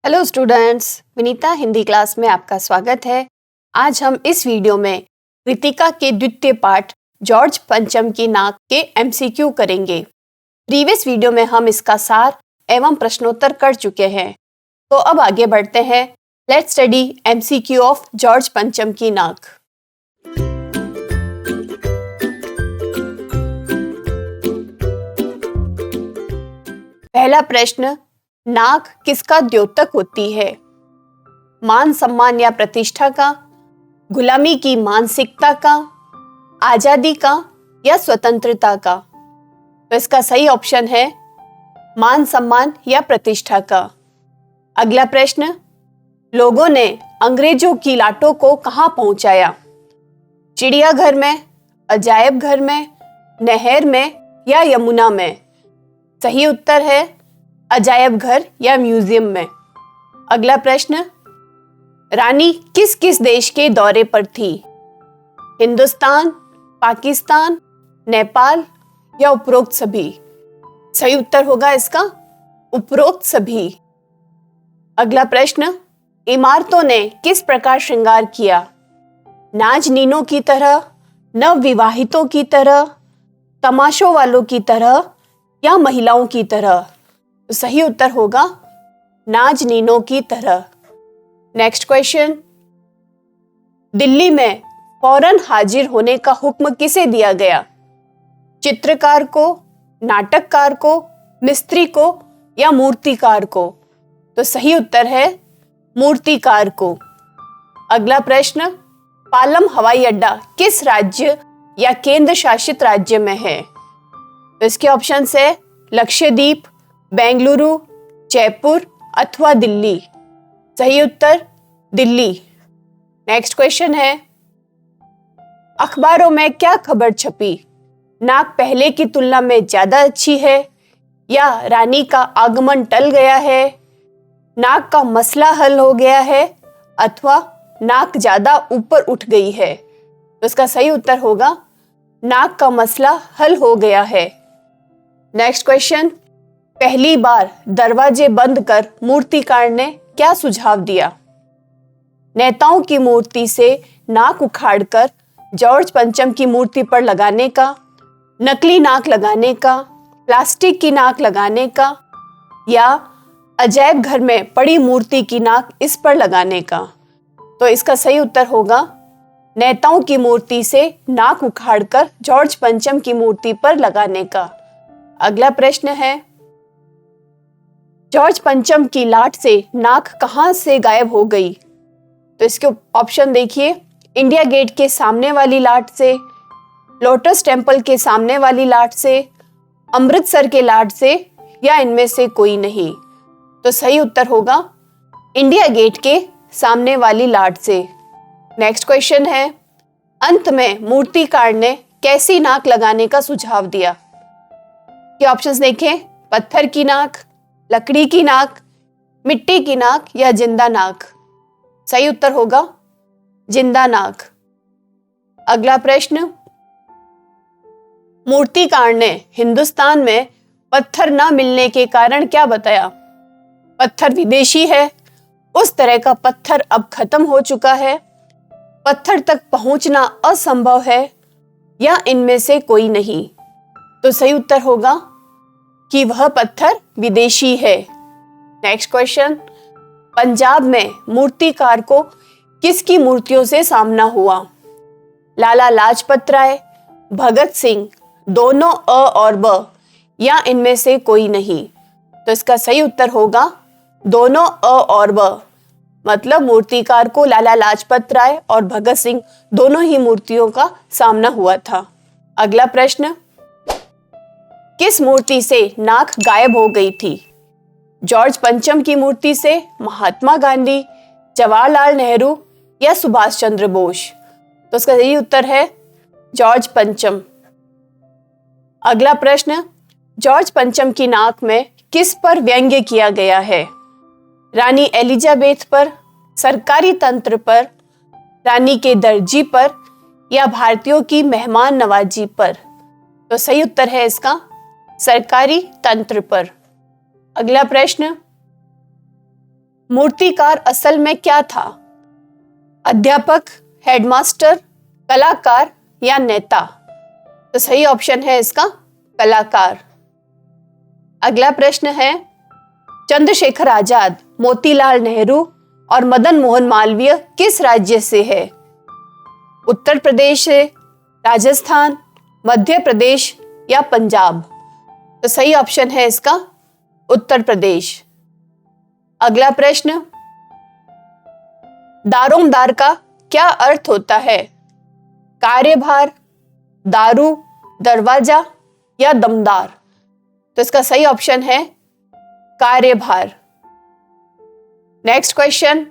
Hello students, Vinita Hindi class में आपका स्वागत है। आज हम इस वीडियो में कृतिका के द्वितीय पाठ जॉर्ज पंचम की नाक के एमसीक्यू करेंगे। प्रीवियस वीडियो में हम इसका सार एवं प्रश्नोत्तर कर चुके हैं, तो अब आगे बढ़ते हैं। Let's study MCQ of George पंचम की नाक। पहला प्रश्न, नाक किसका द्योतक होती है? मान सम्मान या प्रतिष्ठा का, गुलामी की मानसिकता का, आजादी का या स्वतंत्रता का? तो इसका सही ऑप्शन है मान सम्मान या प्रतिष्ठा का। अगला प्रश्न, लोगों ने अंग्रेजों की लाटों को कहां पहुंचाया? चिड़ियाघर में, अजायब घर में, नहर में या यमुना में? सही उत्तर है अजायब घर या म्यूजियम में। अगला प्रश्न, रानी किस किस देश के दौरे पर थी? हिंदुस्तान, पाकिस्तान, नेपाल या उपरोक्त सभी? सही उत्तर होगा इसका उपरोक्त सभी। अगला प्रश्न, इमारतों ने किस प्रकार श्रृंगार किया? नाजनीनों की तरह, नवविवाहितों की तरह, तमाशों वालों की तरह या महिलाओं की तरह? तो सही उत्तर होगा नाजनीनों की तरह। नेक्स्ट क्वेश्चन, दिल्ली में फौरन हाजिर होने का हुक्म किसे दिया गया? चित्रकार को, नाटककार को, मिस्त्री को या मूर्तिकार को? तो सही उत्तर है मूर्तिकार को। अगला प्रश्न, पालम हवाई अड्डा किस राज्य या केंद्र शासित राज्य में है? तो इसके ऑप्शंस है लक्षद्वीप, बेंगलुरु, जयपुर अथवा दिल्ली। सही उत्तर दिल्ली। नेक्स्ट क्वेश्चन है, अखबारों में क्या खबर छपी? नाक पहले की तुलना में ज्यादा अच्छी है, या रानी का आगमन टल गया है, नाक का मसला हल हो गया है अथवा नाक ज्यादा ऊपर उठ गई है? तो इसका सही उत्तर होगा नाक का मसला हल हो गया है। नेक्स्ट क्वेश्चन, पहली बार दरवाजे बंद कर मूर्तिकार ने क्या सुझाव दिया? नेताओं की मूर्ति से नाक उखाड़कर जॉर्ज पंचम की मूर्ति पर लगाने का, नकली नाक लगाने का, प्लास्टिक की नाक लगाने का, या अजायब घर में पड़ी मूर्ति की नाक इस पर लगाने का? तो इसका सही उत्तर होगा नेताओं की मूर्ति से नाक उखाड़कर जॉर्ज पंचम की मूर्ति पर लगाने का। अगला प्रश्न है, जॉर्ज पंचम की लाट से नाक कहां से गायब हो गई? तो इसके ऑप्शन देखिए, इंडिया गेट के सामने वाली लाट से, लोटस टेम्पल के सामने वाली लाट से, अमृतसर के लाट से, या इनमें से कोई नहीं? तो सही उत्तर होगा इंडिया गेट के सामने वाली लाट से। नेक्स्ट क्वेश्चन है, अंत में मूर्तिकार ने कैसी नाक लगाने का सुझाव दिया? ये ऑप्शंस देखें, पत्थर की नाक, लकड़ी की नाक, मिट्टी की नाक या जिंदा नाक? सही उत्तर होगा जिंदा नाक। अगला प्रश्न, मूर्तिकार ने हिंदुस्तान में पत्थर न मिलने के कारण क्या बताया? पत्थर विदेशी है, उस तरह का पत्थर अब खत्म हो चुका है, पत्थर तक पहुंचना असंभव है, या इनमें से कोई नहीं? तो सही उत्तर होगा कि वह पत्थर विदेशी है। नेक्स्ट क्वेश्चन, पंजाब में मूर्तिकार को किसकी मूर्तियों से सामना हुआ? लाला लाजपत राय, भगत सिंह, दोनों अ और ब, या इनमें से कोई नहीं? तो इसका सही उत्तर होगा दोनों अ और ब, मतलब मूर्तिकार को लाला लाजपत राय और भगत सिंह दोनों ही मूर्तियों का सामना हुआ था। अगला प्रश्न, किस मूर्ति से नाक गायब हो गई थी? जॉर्ज पंचम की मूर्ति से, महात्मा गांधी, जवाहरलाल नेहरू या सुभाष चंद्र बोस? तो इसका सही उत्तर है जॉर्ज पंचम। अगला प्रश्न, जॉर्ज पंचम की नाक में किस पर व्यंग्य किया गया है? रानी एलिजाबेथ पर, सरकारी तंत्र पर, रानी के दर्जी पर, या भारतीयों की मेहमान नवाजी पर? तो सही उत्तर है इसका सरकारी तंत्र पर। अगला प्रश्न, मूर्तिकार असल में क्या था? अध्यापक, हेडमास्टर, कलाकार या नेता? तो सही ऑप्शन है इसका कलाकार। अगला प्रश्न है, चंद्रशेखर आजाद, मोतीलाल नेहरू और मदन मोहन मालवीय किस राज्य से है? उत्तर प्रदेश से, राजस्थान, मध्य प्रदेश या पंजाब? तो सही ऑप्शन है इसका उत्तर प्रदेश। अगला प्रश्न, दारोमदार का क्या अर्थ होता है? कार्यभार, दारू, दरवाजा या दमदार? तो इसका सही ऑप्शन है कार्यभार। नेक्स्ट क्वेश्चन,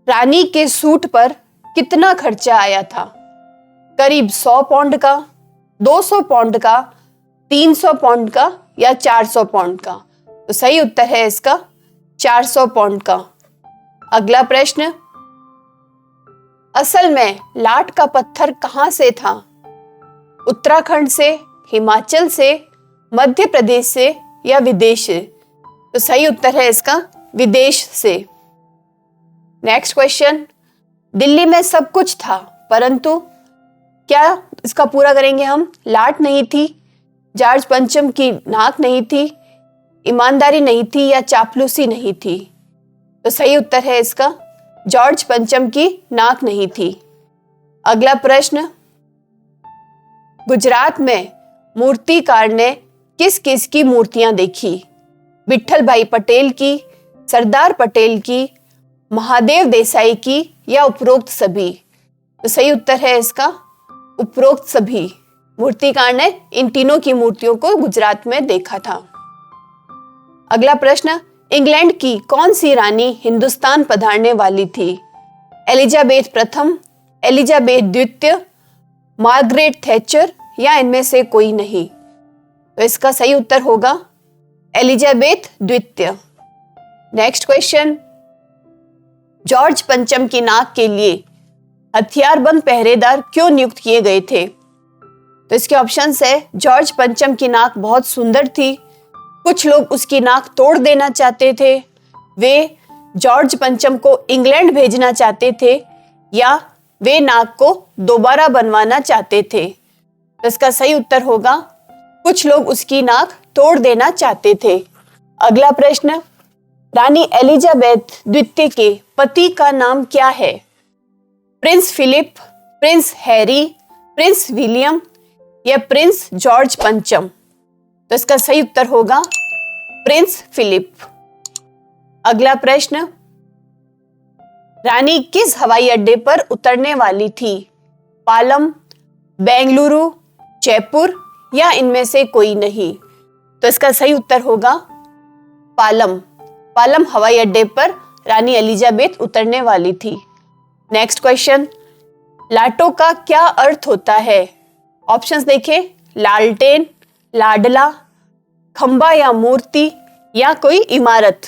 रानी के सूट पर कितना खर्चा आया था? करीब 100 पाउंड का, 200 पाउंड का, 300 पाउंड का या 400 पाउंड का? तो सही उत्तर है इसका 400 पाउंड का। अगला प्रश्न, असल में लाट का पत्थर कहां से था? उत्तराखंड से, हिमाचल से, मध्य प्रदेश से या विदेश से? तो सही उत्तर है इसका विदेश से। नेक्स्ट क्वेश्चन, दिल्ली में सब कुछ था परंतु क्या, इसका पूरा करेंगे हम, लाट नहीं थी, जॉर्ज पंचम की नाक नहीं थी, ईमानदारी नहीं थी या चापलूसी नहीं थी? तो सही उत्तर है इसका जॉर्ज पंचम की नाक नहीं थी। अगला प्रश्न, गुजरात में मूर्तिकार ने किस किस की मूर्तियां देखी? विट्ठल भाई पटेल की, सरदार पटेल की, महादेव देसाई की या उपरोक्त सभी? तो सही उत्तर है इसका उपरोक्त सभी। मूर्तिकार ने इन तीनों की मूर्तियों को गुजरात में देखा था। अगला प्रश्न, इंग्लैंड की कौन सी रानी हिंदुस्तान पधारने वाली थी? एलिजाबेथ प्रथम, एलिजाबेथ द्वितीय, मार्गरेट थैचर या इनमें से कोई नहीं? तो इसका सही उत्तर होगा एलिजाबेथ द्वितीय। नेक्स्ट क्वेश्चन, जॉर्ज पंचम की नाक के लिए हथियारबंद पहरेदार क्यों नियुक्त किए गए थे? तो इसके ऑप्शंस है, जॉर्ज पंचम की नाक बहुत सुंदर थी, कुछ लोग उसकी नाक तोड़ देना चाहते थे, वे जॉर्ज पंचम को इंग्लैंड भेजना चाहते थे या वे नाक को दोबारा बनवाना चाहते थे? तो इसका सही उत्तर होगा कुछ लोग उसकी नाक तोड़ देना चाहते थे। अगला प्रश्न, रानी एलिजाबेथ द्वितीय के पति का नाम क्या है? Prince Philip, Prince Harry, Prince William या प्रिंस जॉर्ज पंचम? तो इसका सही उत्तर होगा प्रिंस फिलिप। अगला प्रश्न, रानी किस हवाई अड्डे पर उतरने वाली थी? पालम, बेंगलुरु, जयपुर या इनमें से कोई नहीं? तो इसका सही उत्तर होगा पालम। पालम हवाई अड्डे पर रानी एलिजाबेथ उतरने वाली थी। नेक्स्ट क्वेश्चन, लाटो का क्या अर्थ होता है? ऑप्शंस देखें, लालटेन, लाडला, खंबा या मूर्ति या कोई इमारत?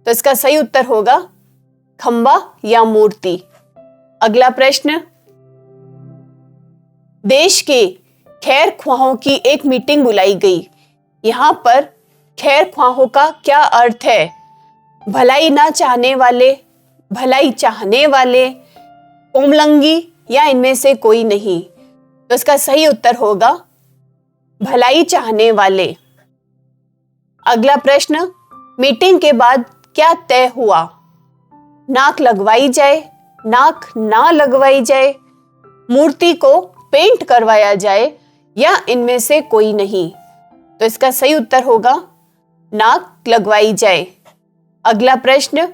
तो इसका सही उत्तर होगा खंबा या मूर्ति। अगला प्रश्न, देश के खैर ख्वाहों की एक मीटिंग बुलाई गई, यहां पर खैर ख्वाहों का क्या अर्थ है? भलाई ना चाहने वाले, भलाई चाहने वाले, कोमलंगी या इनमें से कोई नहीं? तो इसका सही उत्तर होगा भलाई चाहने वाले। अगला प्रश्न, मीटिंग के बाद क्या तय हुआ? नाक लगवाई जाए, नाक ना लगवाई जाए, मूर्ति को पेंट करवाया जाए या इनमें से कोई नहीं? तो इसका सही उत्तर होगा नाक लगवाई जाए। अगला प्रश्न,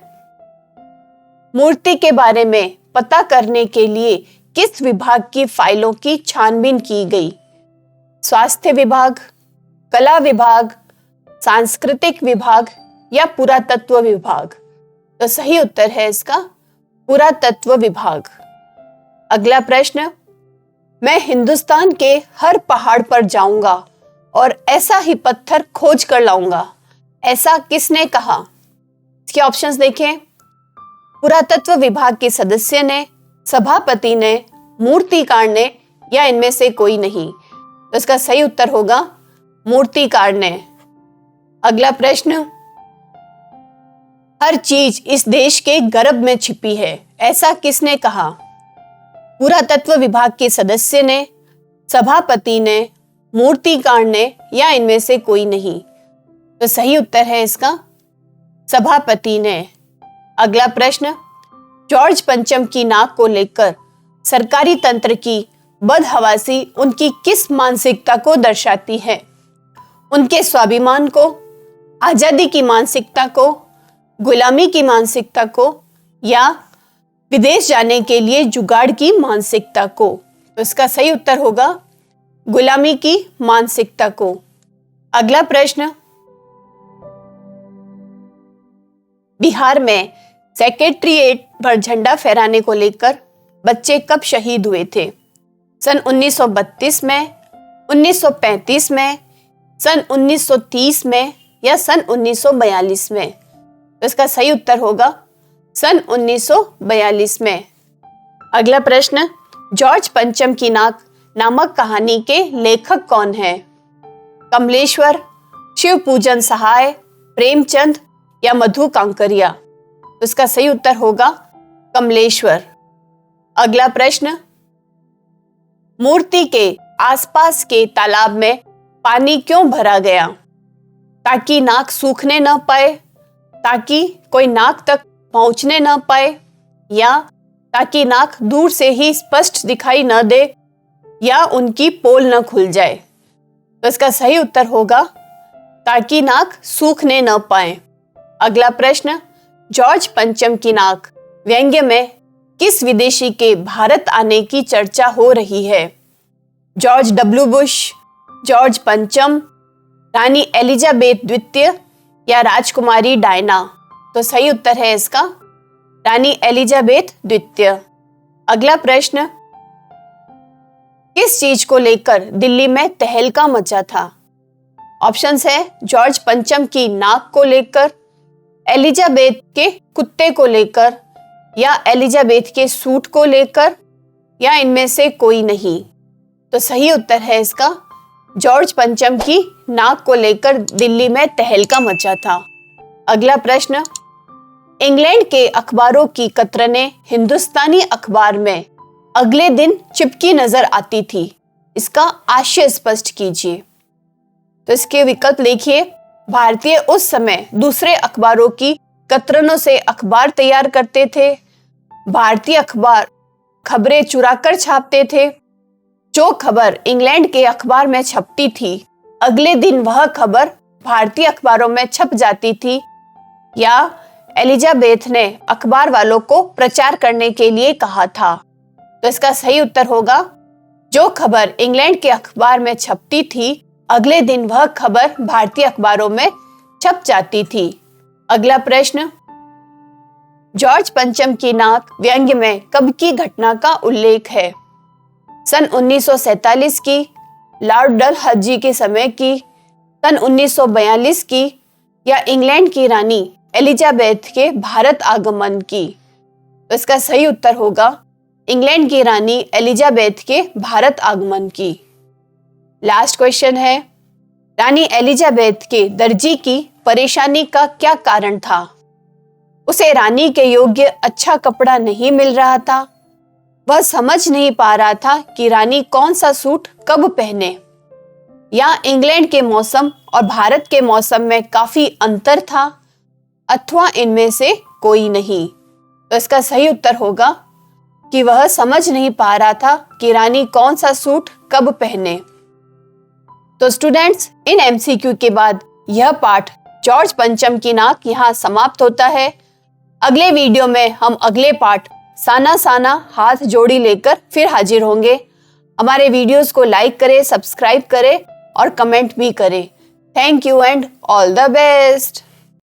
मूर्ति के बारे में पता करने के लिए किस विभाग की फाइलों की छानबीन की गई? स्वास्थ्य विभाग, कला विभाग, सांस्कृतिक विभाग या पुरातत्व विभाग? तो सही उत्तर है इसका पुरातत्व विभाग। अगला प्रश्न, मैं हिंदुस्तान के हर पहाड़ पर जाऊंगा और ऐसा ही पत्थर खोज कर लाऊंगा, ऐसा किसने कहा? इसके ऑप्शंस देखें, पुरातत्व विभाग के सदस्य ने, सभापति ने, मूर्तिकार ने या इनमें से कोई नहीं? तो इसका सही उत्तर होगा मूर्तिकार ने। अगला प्रश्न, हर चीज इस देश के गर्भ में छिपी है, ऐसा किसने कहा? पुरातत्व विभाग के सदस्य ने, सभापति ने, मूर्तिकार ने या इनमें से कोई नहीं? तो सही उत्तर है इसका सभापति ने। अगला प्रश्न, जॉर्ज पंचम की नाक को लेकर सरकारी तंत्र की बदहवासी उनकी किस मानसिकता को दर्शाती है? उनके स्वाभिमान को, आजादी की मानसिकता को, गुलामी की मानसिकता को या विदेश जाने के लिए जुगाड़ की मानसिकता को? तो इसका सही उत्तर होगा गुलामी की मानसिकता को। अगला प्रश्न, बिहार में सेक्रेटरीट पर झंडा फहराने को लेकर बच्चे कब शहीद हुए थे? सन 1932 में, 1935 में, सन 1930 में या सन 1942 में? तो इसका सही उत्तर होगा सन 1942 में। अगला प्रश्न, जॉर्ज पंचम की नाक नामक कहानी के लेखक कौन है? कमलेश्वर, शिव पूजन सहाय, प्रेमचंद या मधु कांकरिया? तो इसका सही उत्तर होगा कमलेश्वर। अगला प्रश्न, मूर्ति के आसपास के तालाब में पानी क्यों भरा गया? ताकि नाक सूखने न पाए, ताकि कोई नाक तक पहुंचने न पाए या ताकि नाक दूर से ही स्पष्ट दिखाई न दे या उनकी पोल न खुल जाए? तो इसका सही उत्तर होगा ताकि नाक सूखने न पाए। अगला प्रश्न, जॉर्ज पंचम की नाक व्यंग्य में किस विदेशी के भारत आने की चर्चा हो रही है? जॉर्ज डब्ल्यू बुश, जॉर्ज पंचम, रानी एलिजाबेथ द्वितीय या राजकुमारी डायना? तो सही उत्तर है इसका रानी एलिजाबेथ द्वितीय। अगला प्रश्न, किस चीज को लेकर दिल्ली में तहलका मचा था? ऑप्शंस है जॉर्ज पंचम की नाक को लेकर, एलिजाबेथ के कुत्ते को लेकर या एलिजाबेथ के सूट को लेकर या इनमें से कोई नहीं? तो सही उत्तर है इसका जॉर्ज पंचम की नाक को लेकर दिल्ली में तहलका मचा था। अगला प्रश्न, इंग्लैंड के अखबारों की कतरनें हिंदुस्तानी अखबार में अगले दिन चिपकी नजर आती थी, इसका आशय स्पष्ट कीजिए। तो इसके विकल्प लिखिए। भारतीय उस समय दूसरे अखबारों की कतरनों से अखबार तैयार करते थे। भारतीय अखबार खबरें चुराकर छापते थे। जो खबर इंग्लैंड के अखबार में छपती थी, अगले दिन वह खबर भारतीय अखबारों में छप जाती थी। या एलिजाबेथ ने अखबार वालों को प्रचार करने के लिए कहा था? तो इसका सही उत्तर होगा जो खबर इंग्लैंड के अखबार में छपती थी, अगले दिन वह खबर भारतीय अखबारों में छप जाती थी। अगला प्रश्न, जॉर्ज पंचम की नाक व्यंग्य में कब की घटना का उल्लेख है? सन 1947 की, लॉर्ड डलहौजी के समय की, सन 1942 की या इंग्लैंड की रानी एलिजाबेथ के भारत आगमन की? तो इसका सही उत्तर होगा इंग्लैंड की रानी एलिजाबेथ के भारत आगमन की। लास्ट क्वेश्चन है, रानी एलिजाबेथ के दर्जी की परेशानी का क्या कारण था? उसे रानी के योग्य अच्छा कपड़ा नहीं मिल रहा था, वह समझ नहीं पा रहा था कि रानी कौन सा सूट कब पहने, या इंग्लैंड के मौसम और भारत के मौसम में काफी अंतर था, अथवा इनमें से कोई नहीं? तो इसका सही उत्तर होगा कि वह समझ नहीं पा रहा था कि रानी कौन सा सूट कब पहने। तो स्टूडेंट्स, इन एमसीक्यू के बाद यह पाठ जॉर्ज पंचम की नाक यहाँ समाप्त होता है। अगले वीडियो में हम अगले पाठ साना साना हाथ जोड़ी लेकर फिर हाजिर होंगे। हमारे वीडियोस को लाइक करें, सब्सक्राइब करें और कमेंट भी करें। Thank you and all the best.